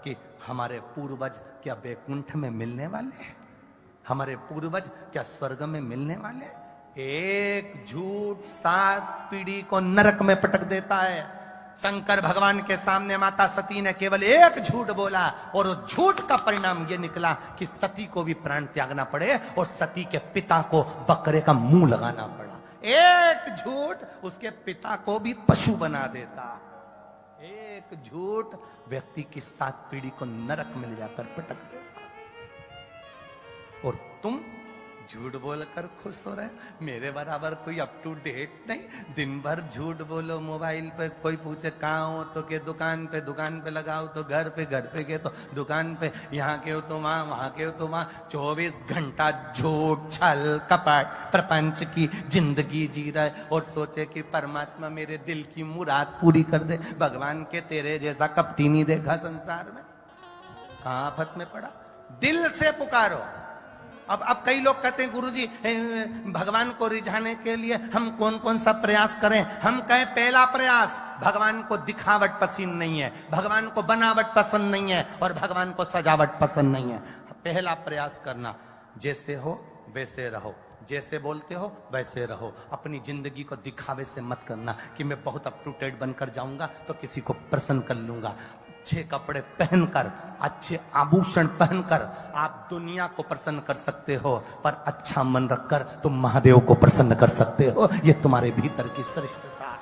कि हमारे पूर्वज क्या वैकुंठ में मिलने वाले हैं, हमारे पूर्वज क्या स्वर्ग में मिलने वाले हैं। एक झूठ 7 पीढ़ी को नरक में पटक देता है। शंकर भगवान के सामने माता सती ने केवल एक झूठ बोला और उस झूठ का परिणाम यह निकला कि सती को भी प्राण त्यागना पड़े और सती के पिता को बकरे का मुंह लगाना पड़ा। एक झूठ उसके पिता को भी पशु बना देता। एक झूठ व्यक्ति की 7 पीढ़ी को नरक में ले जाकर पटक देता। और तुम झूठ बोलकर खुश हो रहे, मेरे बराबर कोई अप टू डेट नहीं। दिन भर झूठ बोलो मोबाइल पे, कोई पूछे कहाँ हो तो के दुकान पे लगाओ तो घर पे के तो दुकान पे, यहाँ के हो तो वहां के हो तो वहां। 24 घंटा झूठ छल कपट प्रपंच की जिंदगी जी रहा है और सोचे कि परमात्मा मेरे दिल की मुराद पूरी कर दे। भगवान के तेरे जैसा कपटी नहीं देखा संसार में। कहाँ आफत में पड़ा। दिल से पुकारो। अब कई लोग कहते हैं गुरुजी भगवान को रिझाने के लिए हम कौन कौन सा प्रयास करें। हम कहें पहला प्रयास, भगवान को दिखावट पसंद नहीं है, भगवान को बनावट पसंद नहीं है और भगवान को सजावट पसंद नहीं है। पहला प्रयास करना, जैसे हो वैसे रहो, जैसे बोलते हो वैसे रहो। अपनी जिंदगी को दिखावे से मत करना कि मैं बहुत अप टू डेट बनकर जाऊंगा तो किसी को प्रसन्न कर लूंगा। अच्छे कपड़े पहनकर, अच्छे आभूषण पहनकर आप दुनिया को प्रसन्न कर सकते हो, पर अच्छा मन रखकर तुम महादेव को प्रसन्न कर सकते हो। यह तुम्हारे भीतर की श्रेष्ठता है।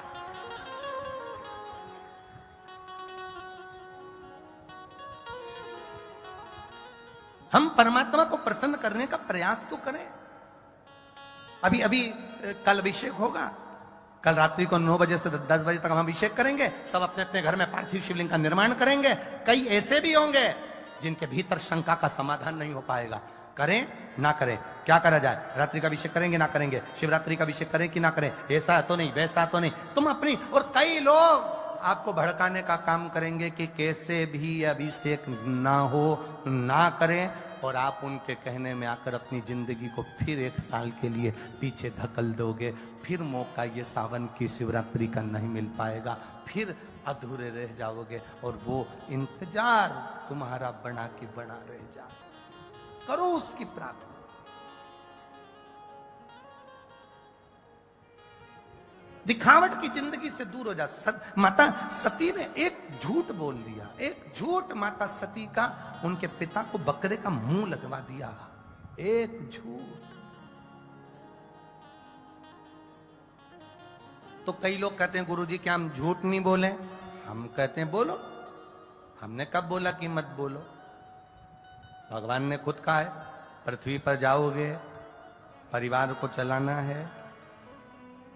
हम परमात्मा को प्रसन्न करने का प्रयास तो करें। अभी कल अभिषेक होगा, कल रात्रि को 9 बजे से 10 बजे तक हम अभिषेक करेंगे। सब अपने अपने घर में पार्थिव शिवलिंग का निर्माण करेंगे। कई ऐसे भी होंगे जिनके भीतर शंका का समाधान नहीं हो पाएगा। करें ना करें, क्या करा जाए। रात्रि का अभिषेक करेंगे ना करेंगे, शिवरात्रि का अभिषेक करें कि ना करें, ऐसा तो नहीं वैसा तो नहीं। तुम अपनी, और कई लोग आपको भड़काने का काम करेंगे कि कैसे भी अभिषेक ना हो, ना करें, और आप उनके कहने में आकर अपनी जिंदगी को फिर 1 साल के लिए पीछे धकल दोगे। फिर मौका ये सावन की शिवरात्रि का नहीं मिल पाएगा, फिर अधूरे रह जाओगे और वो इंतजार तुम्हारा बना के बना रह जा। करो उसकी प्रार्थना। दिखावट की जिंदगी से दूर हो जा। माता सती ने एक झूठ बोल दिया, एक झूठ माता सती का उनके पिता को बकरे का मुंह लगवा दिया। एक झूठ। तो कई लोग कहते हैं गुरुजी क्या हम झूठ नहीं बोले। हम कहते हैं बोलो। हमने कब बोला कि मत बोलो। भगवान ने खुद कहा है पृथ्वी पर जाओगे, परिवार को चलाना है,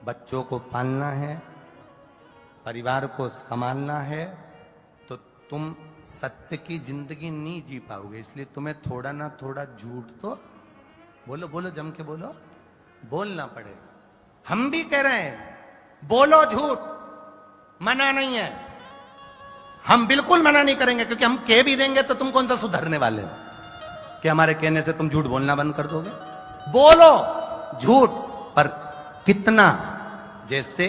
बच्चों को पालना है, परिवार को संभालना है, तो तुम सत्य की जिंदगी नहीं जी पाओगे। इसलिए तुम्हें थोड़ा ना थोड़ा झूठ तो बोलो, बोलो जम के बोलो, बोलना पड़ेगा। हम भी कह रहे हैं बोलो झूठ, मना नहीं है। हम बिल्कुल मना नहीं करेंगे, क्योंकि हम कह भी देंगे तो तुम कौन सा सुधरने वाले हो कि हमारे कहने से तुम झूठ बोलना बंद कर दोगे। बोलो झूठ, पर कितना। जैसे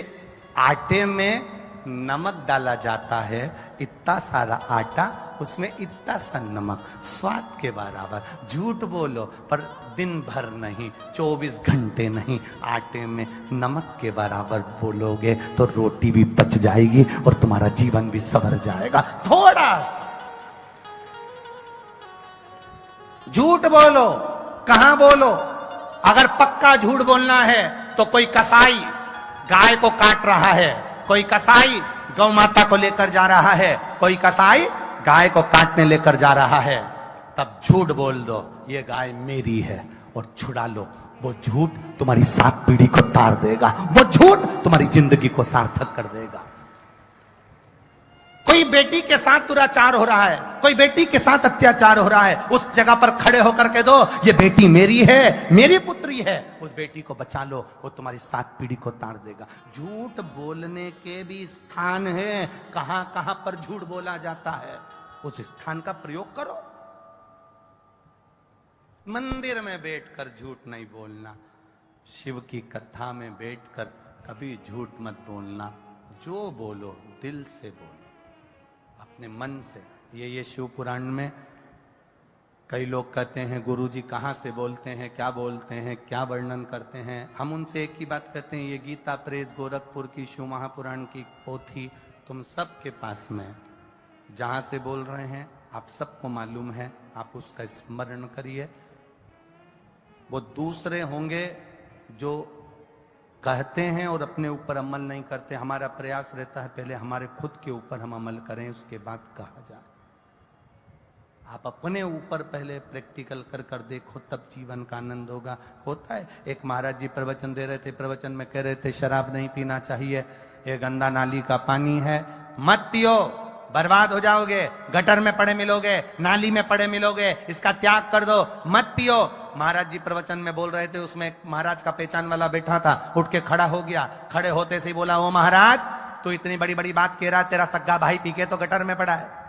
आटे में नमक डाला जाता है, इतना सारा आटा, उसमें इतना सा नमक, स्वाद के बराबर। झूठ बोलो पर दिन भर नहीं, 24 घंटे नहीं। आटे में नमक के बराबर बोलोगे तो रोटी भी पच जाएगी और तुम्हारा जीवन भी संवर जाएगा। थोड़ा झूठ बोलो। कहां बोलो। अगर पक्का झूठ बोलना है तो कोई कसाई गाय को काट रहा है, कोई कसाई गौ माता को लेकर जा रहा है, कोई कसाई गाय को काटने लेकर जा रहा है, तब झूठ बोल दो ये गाय मेरी है और छुड़ा लो। वो झूठ तुम्हारी 7 पीढ़ी को तार देगा, वो झूठ तुम्हारी जिंदगी को सार्थक कर देगा। कोई बेटी के साथ दुराचार हो रहा है, कोई बेटी के साथ अत्याचार हो रहा है, उस जगह पर खड़े होकर के दो ये बेटी मेरी है, मेरी पुत्री है, उस बेटी को बचा लो, वो तुम्हारी 7 पीढ़ी को तार देगा। झूठ बोलने के भी स्थान है, कहां कहां पर झूठ बोला जाता है, उस स्थान का प्रयोग करो। मंदिर में बैठकर झूठ नहीं बोलना, शिव की कथा में बैठकर कभी झूठ मत बोलना। जो बोलो दिल से बोलो, अपने मन से। ये शिव पुराण में कई लोग कहते हैं गुरु जी कहाँ से बोलते हैं, क्या बोलते हैं, क्या वर्णन करते हैं। हम उनसे एक ही बात कहते हैं, ये गीता प्रेस गोरखपुर की शिव महापुराण की पोथी तुम सबके पास में, जहाँ से बोल रहे हैं आप सबको मालूम है, आप उसका स्मरण करिए। वो दूसरे होंगे जो कहते हैं और अपने ऊपर अमल नहीं करते। हमारा प्रयास रहता है पहले हमारे खुद के ऊपर हम अमल करें, उसके बाद कहा जाए। आप अपने ऊपर पहले प्रैक्टिकल कर कर देखो, तब जीवन का आनंद होगा। होता है, एक महाराज जी प्रवचन दे रहे थे, प्रवचन में कह रहे थे शराब नहीं पीना चाहिए, ये गंदा नाली का पानी है, मत पियो, बर्बाद हो जाओगे, गटर में पड़े मिलोगे, नाली में पड़े मिलोगे, इसका त्याग कर दो, मत पियो। महाराज जी प्रवचन में बोल रहे थे, उसमें एक महाराज का पहचान वाला बैठा था, उठ के खड़ा हो गया। खड़े होते से ही बोला, ओ महाराज तू इतनी बड़ी बड़ी बात कह रहा है, तेरा सग्गा भाई पी के तो गटर में पड़ा है।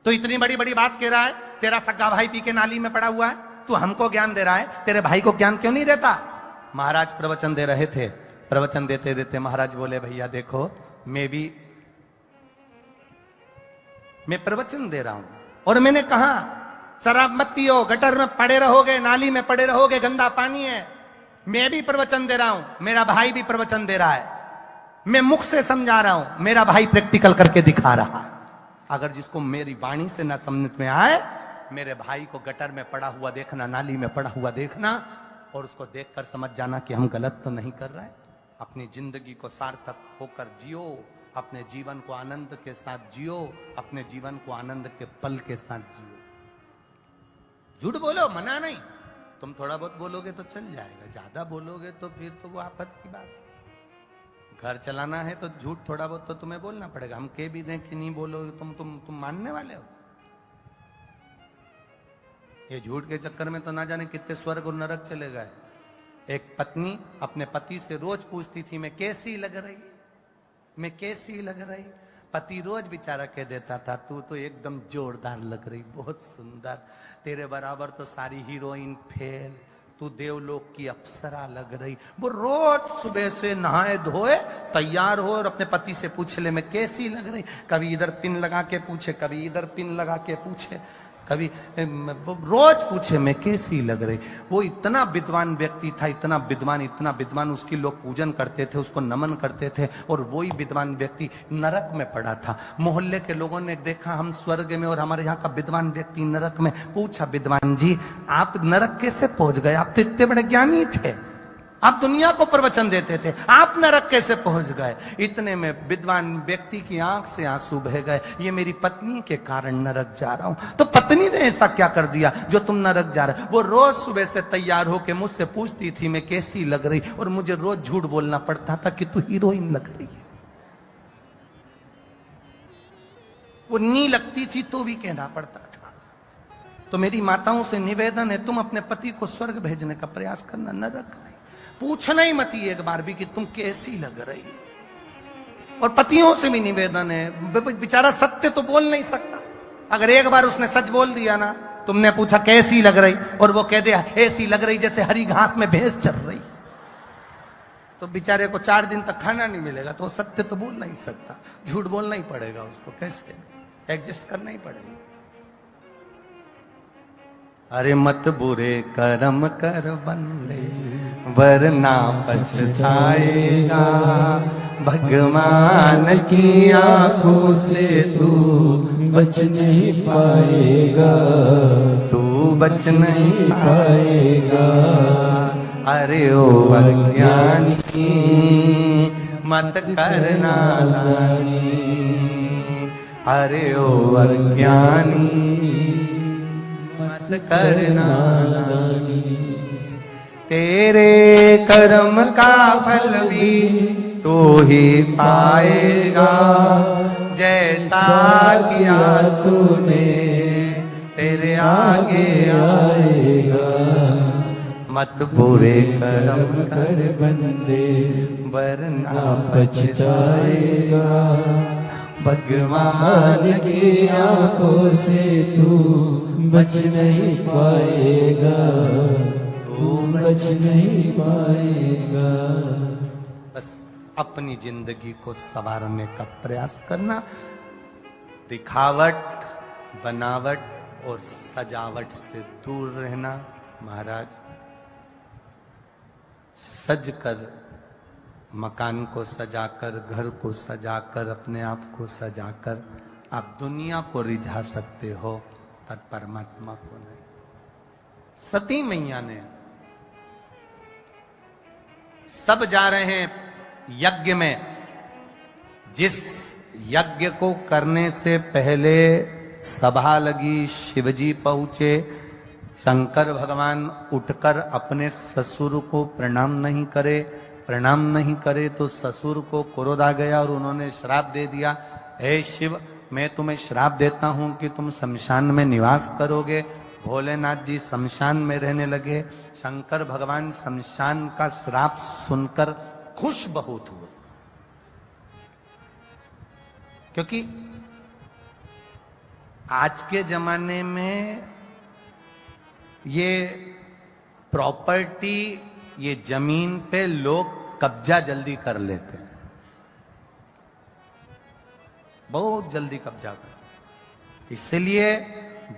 तो इतनी बड़ी बड़ी बात कह रहा है, तेरा सग्गा भाई पी के नाली में पड़ा हुआ है, तू हमको ज्ञान दे रहा है, तेरे भाई को ज्ञान क्यों नहीं देता। महाराज प्रवचन दे रहे थे, प्रवचन देते देते महाराज बोले, भैया देखो मैं प्रवचन दे रहा हूं और मैंने कहा शराब मत पियो, गटर में पड़े रहोगे, नाली में पड़े रहोगे, गंदा पानी है। मैं भी प्रवचन दे रहा हूं, मेरा भाई भी प्रवचन दे रहा है, मैं मुख से समझा रहा हूं, मेरा भाई प्रैक्टिकल करके दिखा रहा है। अगर जिसको मेरी वाणी से ना समझ में आए, मेरे भाई को गटर में पड़ा हुआ देखना, नाली में पड़ा हुआ देखना और उसको देखकर समझ जाना कि हम गलत तो नहीं कर रहे हैं। अपनी जिंदगी को सार्थक होकर जियो, अपने जीवन को आनंद के साथ जियो, अपने जीवन को आनंद के पल के साथ जियो। झूठ बोलो, मना नहीं, तुम थोड़ा बहुत बोलोगे तो चल जाएगा, ज्यादा बोलोगे तो फिर तो वो आफत की बात है। घर चलाना है तो झूठ थोड़ा बहुत तो तुम्हें बोलना पड़ेगा। हम कह भी दें कि नहीं बोलोगे, तुम मानने वाले हो। ये झूठ के चक्कर में तो ना जाने कितने स्वर्ग और नरक चले गए। एक पत्नी अपने पति से रोज पूछती थी, मैं कैसी लग रही, मैं कैसी लग रही। पति रोज बेचारा कह देता था, तू तो एकदम जोरदार लग रही, बहुत सुंदर, तेरे बराबर तो सारी हीरोइन फेल, तू देवलोक की अप्सरा लग रही। वो रोज सुबह से नहाए धोए तैयार हो और अपने पति से पूछ ले, मैं कैसी लग रही। कभी इधर पिन लगा के पूछे, कभी इधर पिन लगा के पूछे, कभी रोज पूछे मैं कैसी लग रही। वो इतना विद्वान व्यक्ति था, इतना विद्वान, उसकी लोग पूजन करते थे, उसको नमन करते थे। और वही विद्वान व्यक्ति नरक में पड़ा था। मोहल्ले के लोगों ने देखा हम स्वर्ग में और हमारे यहाँ का विद्वान व्यक्ति नरक में। पूछा, विद्वान जी आप नरक कैसे पहुंच गए, आप तो इतने बड़े ज्ञानी थे, आप दुनिया को प्रवचन देते थे, आप नरक कैसे पहुंच गए। इतने में विद्वान व्यक्ति की आंख से आंसू बह गए, ये मेरी पत्नी के कारण नरक जा रहा हूं। तो पत्नी ने ऐसा क्या कर दिया जो तुम नरक जा रहे। वो रोज सुबह से तैयार होके मुझसे पूछती थी मैं कैसी लग रही, और मुझे रोज झूठ बोलना पड़ता था कि तू हीरोइन लग रही है। वो नहीं लगती थी तो भी कहना पड़ता था। तो मेरी माताओं से निवेदन है, तुम अपने पति को स्वर्ग भेजने का प्रयास करना, नरक नहीं। पूछना ही मत एक बार भी कि तुम कैसी लग रही। और पतियों से भी निवेदन है, बेचारा सत्य तो बोल नहीं सकता। अगर एक बार उसने सच बोल दिया ना, तुमने पूछा कैसी लग रही और वो कह दिया ऐसी लग रही जैसे हरी घास में भैंस चल रही, तो बेचारे को 4 दिन तक खाना नहीं मिलेगा। तो वो सत्य तो बोल नहीं सकता, झूठ बोलना ही पड़ेगा उसको, कैसे एडजस्ट करना ही पड़ेगा। अरे मत बुरे कर्म कर बंदे वरना पछताएगा, भगवान की आंखों से तू बच नहीं पाएगा, तू बच नहीं पाएगा। अरे ओ अज्ञानी मत करना लानी, अरे ओ अज्ञानी मत करना लानी। तेरे कर्म का फल भी तू ही पाएगा, जैसा किया तूने तेरे आगे आएगा। मत बुरे कर्म कर बंदे वरना पछताएगा, भगवान की आंखों से तू बच नहीं पाएगा, तू बच नहीं पाएगा। बस अपनी जिंदगी को संवारने का प्रयास करना। दिखावट, बनावट और सजावट से दूर रहना। महाराज, सज कर, मकान को सजाकर, घर को सजाकर, अपने आप को सजाकर आप दुनिया को रिझा सकते हो, पर परमात्मा को नहीं। सती मैया ने, सब जा रहे हैं यज्ञ में, जिस यज्ञ को करने से पहले सभा लगी, शिवजी पहुंचे, शंकर भगवान उठकर अपने ससुर को प्रणाम नहीं करे, प्रणाम नहीं करे तो ससुर को क्रोध आ गया और उन्होंने श्राप दे दिया, हे शिव, मैं तुम्हें श्राप देता हूं कि तुम शमशान में निवास करोगे। भोलेनाथ जी शमशान में रहने लगे। शंकर भगवान शमशान का श्राप सुनकर खुश बहुत हुए, क्योंकि आज के जमाने में ये प्रॉपर्टी, ये जमीन पे लोग कब्जा जल्दी कर लेते हैं, बहुत जल्दी कब्जा कर। इसलिए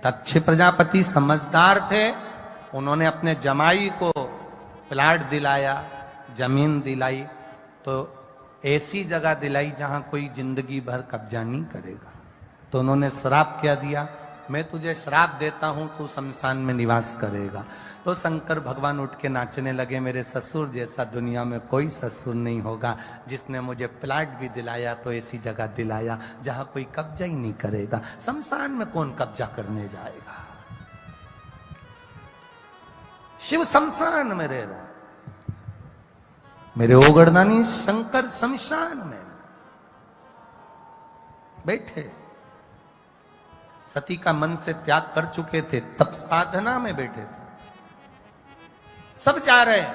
दक्ष प्रजापति समझदार थे, उन्होंने अपने जमाई को प्लाट दिलाया, जमीन दिलाई, तो ऐसी जगह दिलाई जहां कोई जिंदगी भर कब्जा नहीं करेगा। तो उन्होंने श्राप क्या दिया, मैं तुझे श्राप देता हूं, तू शमशान में निवास करेगा। तो शंकर भगवान उठ के नाचने लगे, मेरे ससुर जैसा दुनिया में कोई ससुर नहीं होगा, जिसने मुझे प्लाट भी दिलाया तो ऐसी जगह दिलाया जहां कोई कब्जा ही नहीं करेगा। शमशान में कौन कब्जा करने जाएगा? शिव शमशान में रह रहा, मेरे ओगरदानी शंकर शमशान में बैठे, सती का मन से त्याग कर चुके थे, तब साधना में बैठे थे। सब जा रहे हैं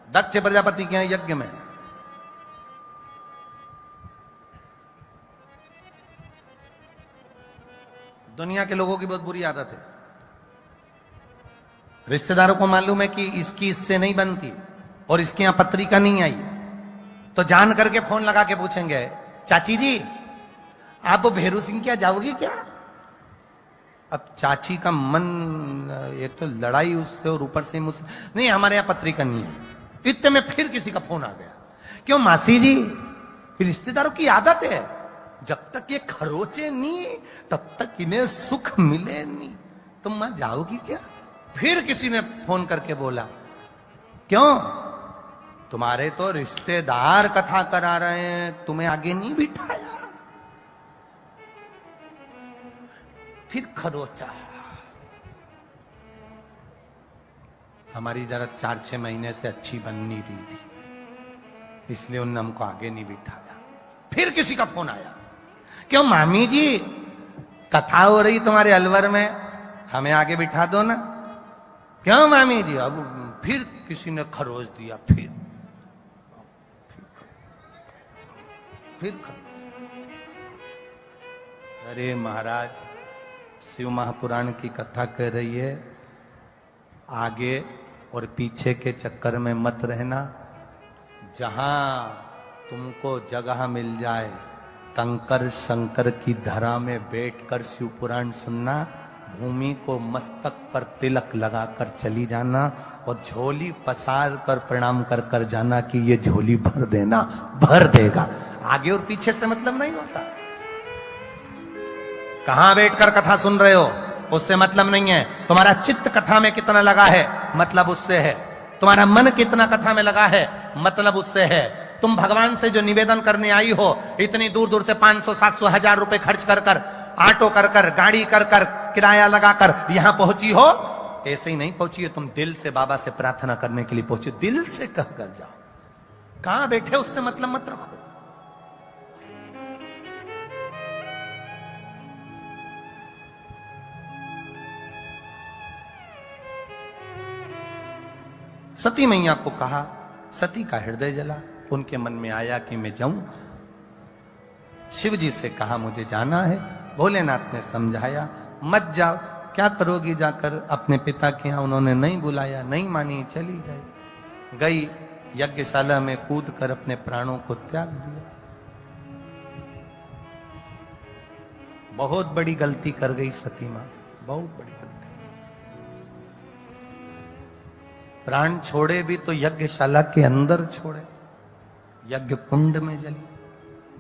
दक्ष प्रजापति के यज्ञ में। दुनिया के लोगों की बहुत बुरी आदत है, रिश्तेदारों को मालूम है कि इसकी इससे नहीं बनती और इसके यहां पत्रिका नहीं आई, तो जान करके फोन लगा के पूछेंगे, चाची जी आप भैरू सिंह क्या जाओगी क्या? अब चाची का मन, एक तो लड़ाई उससे और ऊपर से मुझसे, नहीं हमारे यहां पत्रिका नहीं है। इतने में फिर किसी का फोन आ गया, क्यों मासी जी, रिश्तेदारों की आदत है, जब तक ये खरोचे नहीं तब तक इन्हें सुख मिले नहीं। तुम मां जाओगी क्या? फिर किसी ने फोन करके बोला, क्यों तुम्हारे तो रिश्तेदार कथा करा रहे हैं, तुम्हें आगे नहीं बिठाया। फिर खरोचा। हमारी जरा 4-6 महीने से अच्छी बन नहीं रही थी, इसलिए उन्होंने हमको आगे नहीं बिठाया। फिर किसी का फोन आया, क्यों मामी जी कथा हो रही तुम्हारे अलवर में, हमें आगे बिठा दो ना। क्यों मामी जी? अब फिर किसी ने खरोच दिया, फिर अरे महाराज, शिव महापुराण की कथा कह रही है, आगे और पीछे के चक्कर में मत रहना। जहां तुमको जगह मिल जाए, कंकर शंकर की धरा में बैठकर शिव पुराण सुनना, भूमि को मस्तक पर तिलक लगाकर चली जाना और झोली पसार कर प्रणाम कर कर जाना कि ये झोली भर देना, भर देगा। आगे और पीछे से मतलब नहीं होता। कहां बैठकर कथा सुन रहे हो उससे मतलब नहीं है, तुम्हारा चित्त कथा में कितना लगा है मतलब उससे है, तुम्हारा मन कितना कथा में लगा है मतलब उससे है। तुम भगवान से जो निवेदन करने आई हो, इतनी दूर दूर से 500-700 हजार रुपए खर्च कर कर, ऑटो कर कर, गाड़ी कर कर, किराया लगाकर यहां पहुंची हो, ऐसे ही नहीं पहुंची है, तुम दिल से बाबा से प्रार्थना करने के लिए पहुंचे, दिल से कह कर जाओ। कहां बैठे उससे मतलब मत रखो। सती मैया को कहा, सती का हृदय जला, उनके मन में आया कि मैं जाऊं। शिव जी से कहा मुझे जाना है, भोलेनाथ ने समझाया मत जाओ, क्या करोगी जाकर अपने पिता के यहां। उन्होंने नहीं बुलाया, नहीं मानी, चली गई यज्ञशाला में कूद कर अपने प्राणों को त्याग दिया। बहुत बड़ी गलती कर गई सती मां, बहुत बड़ी गलती। प्राण छोड़े भी तो यज्ञशाला के अंदर छोड़े, यज्ञ कुंड में जली,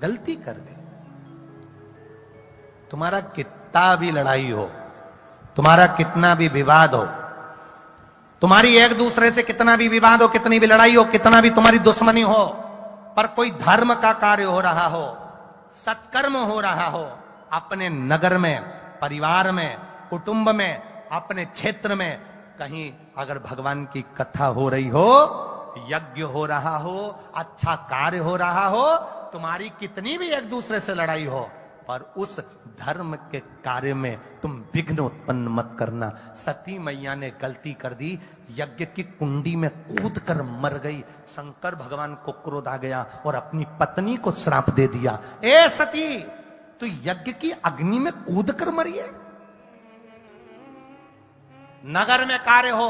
गलती कर गई। तुम्हारा कितना भी लड़ाई हो, तुम्हारा कितना भी विवाद हो, तुम्हारी एक दूसरे से कितना भी विवाद हो, कितनी भी लड़ाई हो, कितना भी तुम्हारी दुश्मनी हो, पर कोई धर्म का कार्य हो रहा हो, सत्कर्म हो रहा हो, अपने नगर में, परिवार में, कुटुंब में, अपने क्षेत्र में कहीं अगर भगवान की कथा हो रही हो, यज्ञ हो रहा हो, अच्छा कार्य हो रहा हो, तुम्हारी कितनी भी एक दूसरे से लड़ाई हो, पर उस धर्म के कार्य में तुम विघ्न उत्पन्न मत करना। सती मैया ने गलती कर दी, यज्ञ की कुंडी में कूद कर मर गई। शंकर भगवान को क्रोध आ गया और अपनी पत्नी को श्राप दे दिया, ए सती तू यज्ञ की अग्नि में कूद कर मरी है। नगर में कार्य हो,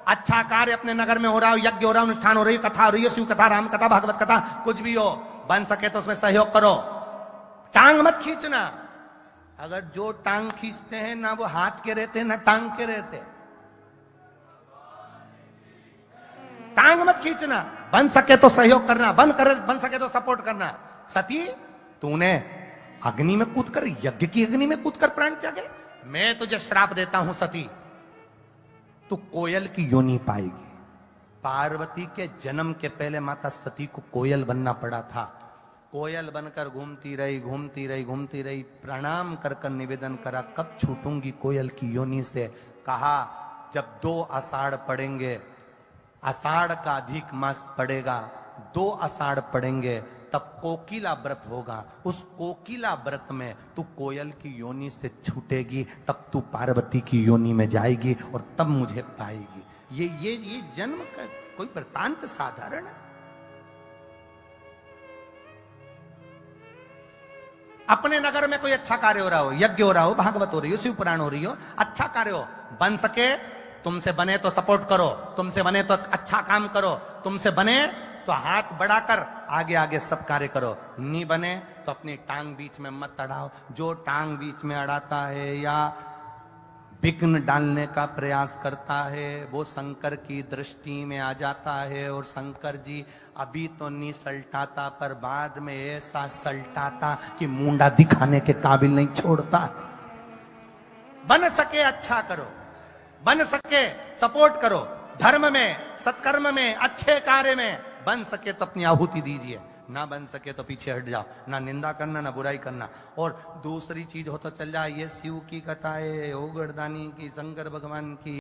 अच्छा कार्य अपने नगर में हो रहा हो, यज्ञ हो रहा हो, अनुष्ठान हो रही है, कथा हो रही है, शिव कथा, राम कथा, भागवत कथा, कुछ भी हो, बन सके तो उसमें सहयोग करो, टांग मत खींचना। अगर जो टांग खींचते हैं ना वो हाथ के रहते ना टांग के रहते, टांग मत खींचना, बन सके तो सहयोग करना, बन सके तो सपोर्ट करना। सती तूने अग्नि में कूदकर, यज्ञ की अग्नि में कूदकर प्राण त्यागे, मैं तुझे श्राप देता हूं सती, तू कोयल की योनि पाएगी। पार्वती के जन्म के पहले माता सती को कोयल बनना पड़ा था। कोयल बनकर घूमती रही, घूमती रही, घूमती रही, प्रणाम कर कर निवेदन करा, कब छूटूंगी कोयल की योनि से। कहा जब 2 आषाढ़ पड़ेंगे, आषाढ़ का अधिक मास पड़ेगा, 2 आषाढ़ पड़ेंगे, तब कोकिला व्रत होगा। उस कोकिला व्रत में तू कोयल की योनि से छूटेगी, तब तू पार्वती की योनि में जाएगी और तब मुझे पाएगी। ये जन्म का कोई वृतांत साधारण है? अपने नगर में कोई अच्छा कार्य हो रहा हो, यज्ञ हो रहा हो, भागवत हो रही हो, शिव पुराण हो रही हो, अच्छा कार्य हो, बन सके तुमसे बने तो सपोर्ट करो, तुमसे बने तो अच्छा काम करो, तुमसे बने तो हाथ बढ़ाकर आगे आगे सब कार्य करो, नहीं बने तो अपनी टांग बीच में मत अड़ाओ। जो टांग बीच में अड़ाता है या विघ्न डालने का प्रयास करता है वो शंकर की दृष्टि में आ जाता है, और शंकर जी अभी तो नहीं सल्टाता पर बाद में ऐसा सल्टाता कि मुंडा दिखाने के काबिल नहीं छोड़ता। बन सके अच्छा करो, बन सके सपोर्ट करो, धर्म में, सत्कर्म में, अच्छे कार्य में, बन सके तो अपनी आहुति दीजिए, ना बन सके तो पीछे हट जाओ, ना निंदा करना ना बुराई करना। और दूसरी चीज हो तो चल जाए, ये शिव की कथा है, ओगरदानी की, शंकर भगवान की,